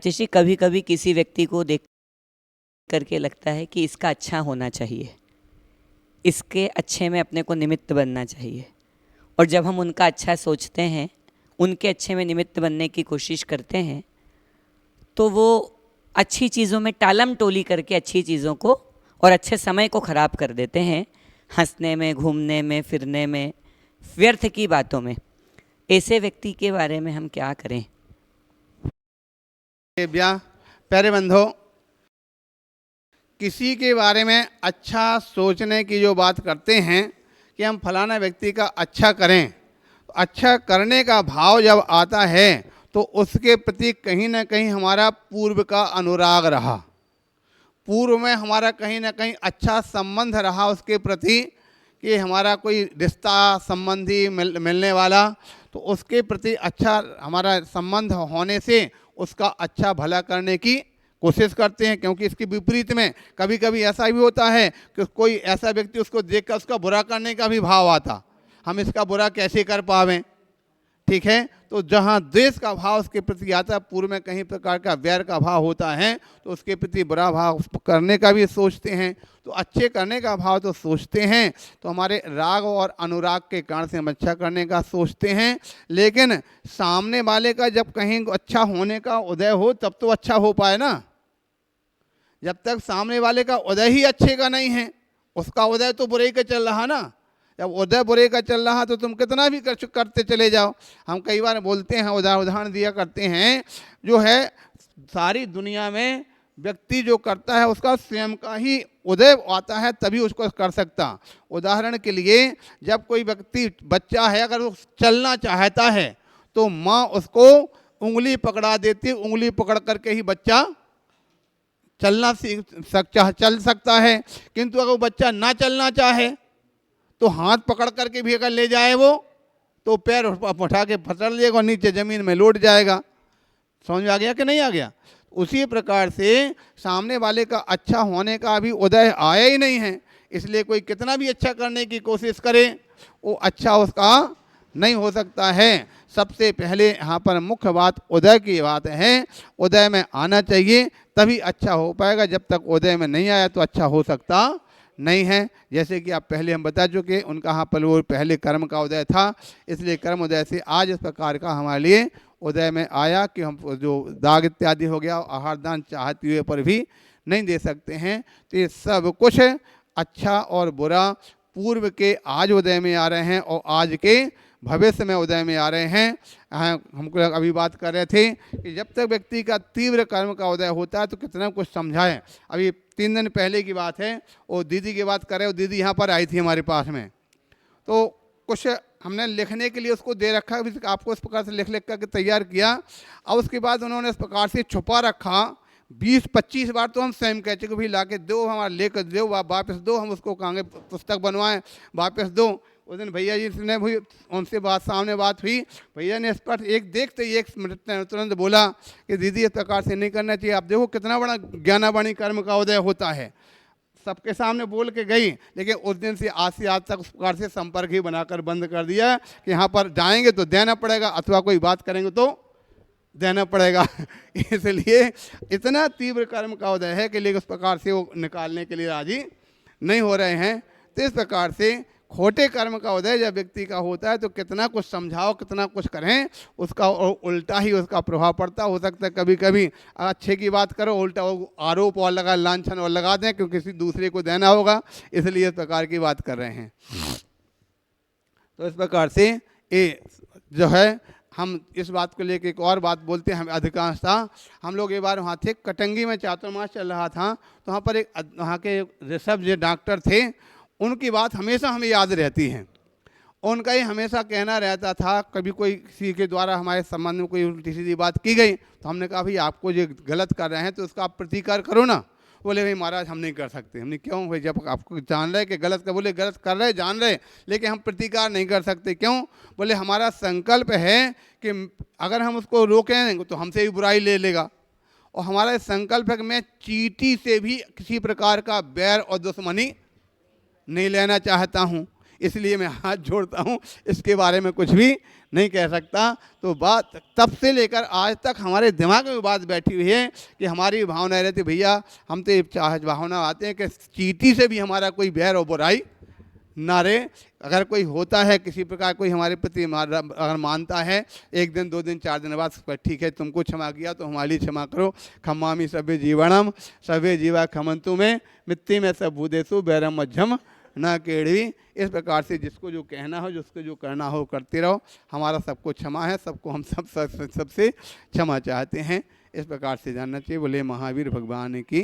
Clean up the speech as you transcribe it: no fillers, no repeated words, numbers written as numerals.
माचिस जी, कभी कभी किसी व्यक्ति को देख करके लगता है कि इसका अच्छा होना चाहिए, इसके अच्छे में अपने को निमित्त बनना चाहिए, और जब हम उनका अच्छा सोचते हैं, उनके अच्छे में निमित्त बनने की कोशिश करते हैं, तो वो अच्छी चीज़ों में टालम टोली करके अच्छी चीज़ों को और अच्छे समय को ख़राब कर देते हैं, हंसने में, घूमने में, फिरने में, व्यर्थ की बातों में। ऐसे व्यक्ति के बारे में हम क्या करें? प्यारे बंधो, किसी के बारे में अच्छा सोचने की जो बात करते हैं कि हम फलाना व्यक्ति का अच्छा करें, तो अच्छा करने का भाव जब आता है तो उसके प्रति कहीं ना कहीं हमारा पूर्व का अनुराग रहा, पूर्व में हमारा कहीं ना कहीं अच्छा संबंध रहा उसके प्रति, कि हमारा कोई रिश्ता संबंधी मिलने वाला, तो उसके प्रति अच्छा हमारा संबंध होने से उसका अच्छा भला करने की कोशिश करते हैं। क्योंकि इसके विपरीत में कभी कभी ऐसा भी होता है कि कोई ऐसा व्यक्ति उसको देखकर उसका बुरा करने का भी भाव आता, हम इसका बुरा कैसे कर पावें, ठीक है। तो जहाँ द्वेष का भाव उसके प्रति आता है, पूर्व में कहीं प्रकार का वैर का भाव होता है, तो उसके प्रति बुरा भाव करने का भी सोचते हैं। तो अच्छे करने का भाव तो सोचते हैं, तो हमारे राग और अनुराग के कारण से हम अच्छा करने का सोचते हैं। लेकिन सामने वाले का जब कहीं अच्छा होने का उदय हो तब तो अच्छा हो पाए ना। जब तक सामने वाले का उदय ही अच्छे का नहीं है, उसका उदय तो बुरे का चल रहा ना। जब उदय बुरे का चल रहा तो तुम कितना भी करते चले जाओ। हम कई बार बोलते हैं, उदाहरण दिया करते हैं, जो है सारी दुनिया में व्यक्ति जो करता है उसका स्वयं का ही उदय आता है तभी उसको कर सकता। उदाहरण के लिए, जब कोई व्यक्ति बच्चा है, अगर वो चलना चाहता है तो माँ उसको उंगली पकड़ा देती, उंगली पकड़ करके ही बच्चा चल सकता है। किंतु अगर वो बच्चा ना चलना चाहे तो हाथ पकड़ करके भी अगर ले जाए वो, तो पैर उठा के फसड़ लेगा और नीचे ज़मीन में लौट जाएगा। समझ में आ गया कि नहीं आ गया? उसी प्रकार से सामने वाले का अच्छा होने का अभी उदय आया ही नहीं है, इसलिए कोई कितना भी अच्छा करने की कोशिश करे वो अच्छा उसका नहीं हो सकता है। सबसे पहले यहाँ पर मुख्य बात उदय की बात है। उदय में आना चाहिए तभी अच्छा हो पाएगा, जब तक उदय में नहीं आया तो अच्छा हो सकता नहीं है। जैसे कि आप पहले हम बता चुके, उनका यहाँ पर वो पहले कर्म का उदय था, इसलिए कर्म उदय से आज इस प्रकार का हमारे लिए उदय में आया कि हम जो दाग इत्यादि हो गया, आहार दान चाहते हुए पर भी नहीं दे सकते हैं। तो ये सब कुछ अच्छा और बुरा पूर्व के आज उदय में आ रहे हैं और आज के भविष्य में उदय में आ रहे हैं। हमको अभी बात कर रहे थे कि जब तक व्यक्ति का तीव्र कर्म का उदय होता है तो कितना कुछ समझाएं। अभी 3 दिन पहले की बात है, वो दीदी की बात कर रहे हो, दीदी यहाँ पर आई थी हमारे पास में, तो कुछ हमने लिखने के लिए उसको दे रखा, आपको इस प्रकार से लिख लिख करके तैयार किया। और उसके बाद उन्होंने इस प्रकार से छुपा रखा, 20-25 बार तो हम स्वयं कहते कि भाई ला के दो, हमारा लेकर दो, वापस दो, हम उसको कहेंगे पुस्तक बनवाएं, वापस दो। उस दिन भैया जी ने भी उनसे सामने बात हुई, भैया ने इस पर एक देखते ही 1 मिनट तुरंत बोला कि दीदी इस प्रकार से नहीं करना चाहिए। आप देखो कितना बड़ा ज्ञानावाणी कर्म का उदय होता है। सबके सामने बोल के गई, लेकिन उस दिन से आज तक उस प्रकार से संपर्क ही बनाकर बंद कर दिया कि यहाँ पर जाएंगे तो देना पड़ेगा, अथवा कोई बात करेंगे तो देना पड़ेगा। इसलिए इतना तीव्र कर्म का उदय है कि लेकिन उस प्रकार से वो निकालने के लिए राजी नहीं हो रहे हैं। तो इस प्रकार से खोटे कर्म का उदय जब व्यक्ति का होता है तो कितना कुछ समझाओ, कितना कुछ करें, उसका उल्टा ही उसका प्रभाव पड़ता। हो सकता है कभी कभी अच्छे की बात करो, उल्टा आरोप और लगा, लांछन और लगा दें क्योंकि किसी दूसरे को देना होगा, इसलिए इस प्रकार की बात कर रहे हैं। तो इस प्रकार से ये जो है, हम इस बात को लेकर एक और बात बोलते हैं। हम अधिकांशता हम लोग एक बार वहाँ थे, कटंगी में चातुर्मास चल रहा था, तो वहाँ पर एक वहाँ के ऋषभ जो डॉक्टर थे, उनकी बात हमेशा हमें याद रहती है। उनका ही हमेशा कहना रहता था, कभी कोई किसी के द्वारा हमारे संबंध में कोई उल्टी सीधी बात की गई तो हमने कहा भाई आपको जो गलत कर रहे हैं तो उसका आप प्रतिकार करो ना। बोले भाई महाराज हम नहीं कर सकते। हमने क्यों भाई, जब आपको जान रहे कि गलत कर, बोले गलत कर रहे जान रहे, लेकिन हम प्रतिकार नहीं कर सकते। क्यों? बोले हमारा संकल्प है कि अगर हम उसको रोकें तो हमसे भी बुराई ले लेगा, और हमारा संकल्प है कि मैं चींटी से भी किसी प्रकार का बैर और दुश्मनी नहीं लेना चाहता हूँ। इसलिए मैं हाथ जोड़ता हूँ, इसके बारे में कुछ भी नहीं कह सकता। तो बात तब से लेकर आज तक हमारे दिमाग में बात बैठी हुई है कि हमारी भावना रहती, भैया हम तो ये भावना आते हैं कि चींटी से भी हमारा कोई बैर और बुराई ना रहे। अगर कोई होता है किसी प्रकार कोई हमारे प्रति अगर मानता है, 1 दिन 2 दिन 4 दिन बाद ठीक है तुमको क्षमा किया तो हमारे लिए क्षमा करो। खम्मामी सभ्य जीवनम सभ्य जीवा खमंतु में मिट्टी में सब भूदेशु बैरम मध्यम ना केड़वी। इस प्रकार से जिसको जो कहना हो, जिसको जो करना हो करते रहो। हमारा सबको क्षमा है, सबको हम सबसे क्षमा चाहते हैं। इस प्रकार से जानना चाहिए। बोले महावीर भगवान की।